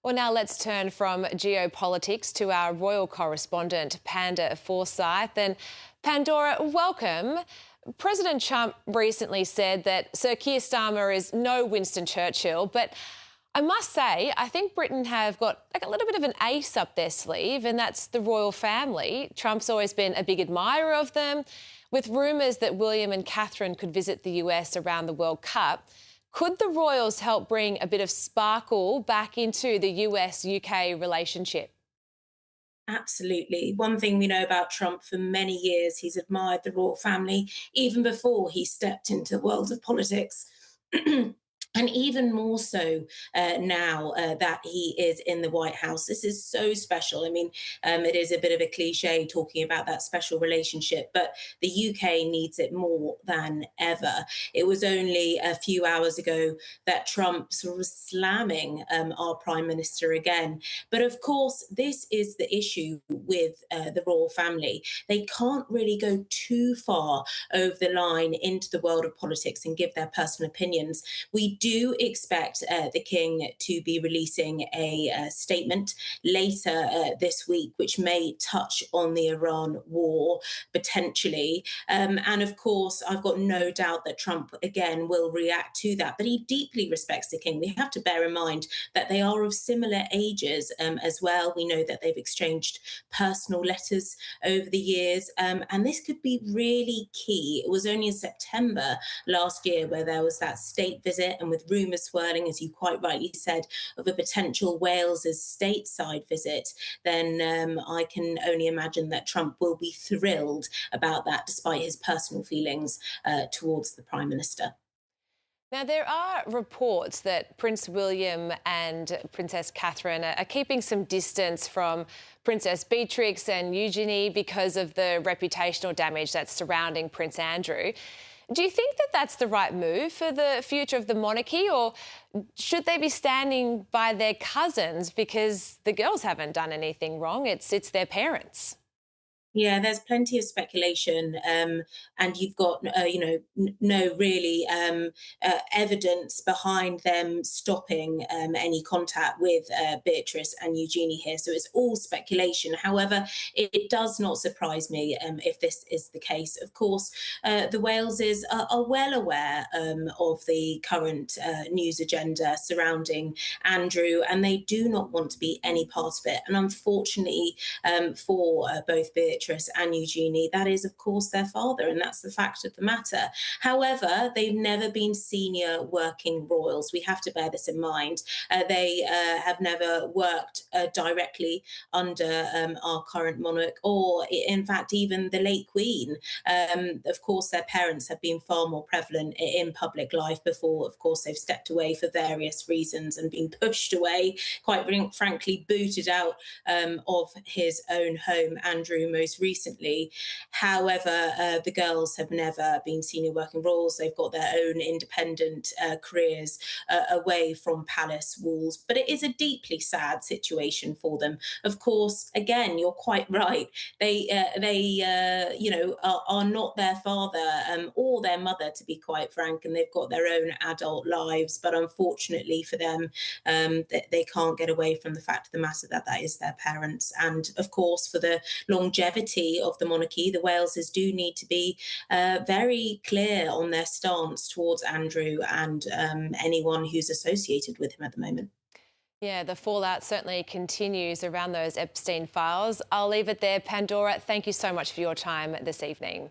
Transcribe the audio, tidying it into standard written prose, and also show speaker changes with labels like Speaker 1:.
Speaker 1: Well, now let's turn from geopolitics to our royal correspondent, Panda Forsyth. And Pandora, welcome. President Trump recently said that Sir Keir Starmer is no Winston Churchill, but I must say, I think Britain have got a little bit of an ace up their sleeve, and that's the royal family. Trump's always been a big admirer of them. With rumours that William and Catherine could visit the US around the World Cup, could the royals help bring a bit of sparkle back into the US-UK relationship?
Speaker 2: Absolutely. One thing we know about Trump for many years, he's admired the royal family even before he stepped into the world of politics. And even more so now that he is in the White House. This is so special. I mean, it is a bit of a cliche talking about that special relationship, but the UK needs it more than ever. It was only a few hours ago that Trump sort of was slamming our Prime Minister again. But of course, this is the issue with the royal family. They can't really go too far over the line into the world of politics and give their personal opinions. We do expect the King to be releasing a statement later this week, which may touch on the Iran war potentially. And of course, I've got no doubt that Trump again will react to that. But he deeply respects the King. We have to bear in mind that they are of similar ages as well. We know that they've exchanged personal letters over the years. And this could be really key. It was only in September last year where there was that state visit, and with rumours swirling, as you quite rightly said, of a potential Wales's stateside visit, then I can only imagine that Trump will be thrilled about that, despite his personal feelings towards the Prime Minister.
Speaker 1: Now, there are reports that Prince William and Princess Catherine are keeping some distance from Princess Beatrix and Eugenie because of the reputational damage that's surrounding Prince Andrew. Do you think that that's the right move for the future of the monarchy, or should they be standing by their cousins because the girls haven't done anything wrong? It's their parents.
Speaker 2: Yeah, there's plenty of speculation, and you've got no really evidence behind them stopping any contact with Beatrice and Eugenie here. So it's all speculation. However, it does not surprise me if this is the case. Of course, the Waleses are well aware of the current news agenda surrounding Andrew, and they do not want to be any part of it. And unfortunately, for both Beatrice and Eugenie, that is, of course, their father, and that's the fact of the matter. However, they've never been senior working royals. We have to bear this in mind. They have never worked directly under our current monarch, or in fact, even the late Queen. Of course, their parents have been far more prevalent in public life before, of course, they've stepped away for various reasons and been pushed away, quite frankly, booted out of his own home, Andrew most recently. However, the girls have never been senior working roles. They've got their own independent careers away from palace walls. But it is a deeply sad situation for them. Of course, again, you're quite right. They are not their father or their mother, to be quite frank, and they've got their own adult lives. But unfortunately for them, they can't get away from the fact of the matter that that is their parents. And of course, for the longevity of the monarchy, the Waleses do need to be very clear on their stance towards Andrew and anyone who's associated with him at the moment.
Speaker 1: Yeah, the fallout certainly continues around those Epstein files. I'll leave it there. Pandora, thank you so much for your time this evening.